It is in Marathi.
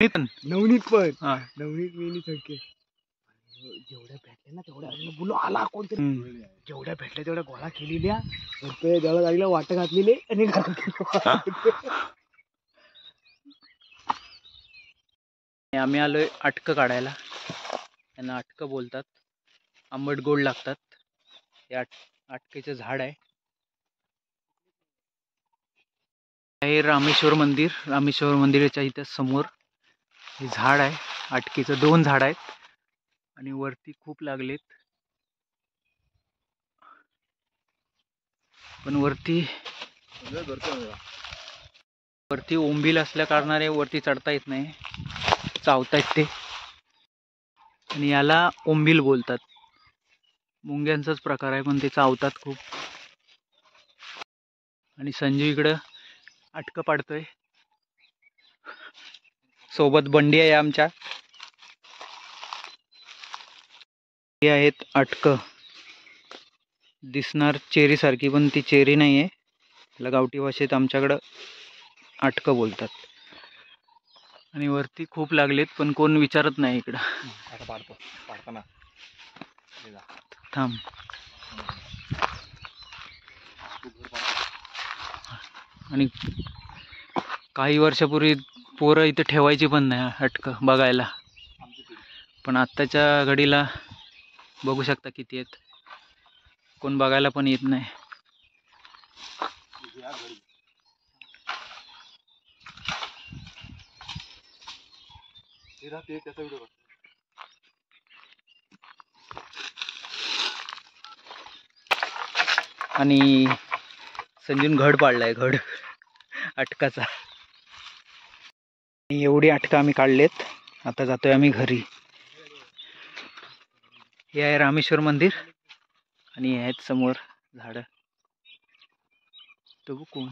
नवनीत पण हा. नवनीत मिनी सखे जेवढ्या भेटले ना तेवढ्या बोलू आला कोणतरी जेवढ्या भेटल्या तेवढ्या गोळा केलेल्या जेवढ्या लागल्या वाट घातलेली आणि आम्ही आलोय अटक काढायला. त्यांना अटक बोलतात. आंबट गोड लागतात. हे अटकेचं झाड आहे. हे रामेश्वर मंदिर. रामेश्वर मंदिराच्या इथे समोर हे झाड आहे. अटकेचं 2 झाड आहेत आणि वरती खूप लागलेत. पण वरती ओंबील असल्या कारणाने वरती चढता येत नाही. चावतायत ते आणि याला ओंबील बोलतात. मुंग्यांचाच प्रकार आहे पण ते चावतात खूप. आणि संजू इकडं अटक पाडतोय. सोबत बंडी आहे आमच्या. हे आहेत अटक. दिसणार चेरी सारखी पण ती चेरी नाही आहे. त्याला गावठी भाषेत आमच्याकडं अटक बोलतात. आणि वरती खूप लागलेत पण कोण विचारत नाही इकडं. आता पाडताना थांब. आणि काही वर्षापूर्वी पोरं इथे ठेवायची पण नाही अटक बघायला. पण आत्ताच्या घडीला बघू शकता किती आहेत. कोण बघायला पण येत नाही. आणि संजून घड पाडलाय. घड अटकाचा. एवढी अटका आम्ही काढलेत. आता जातोय आम्ही घरी. हे आहे रामेश्वर मंदिर आणि हे आहेत समोर झाड. तो कोण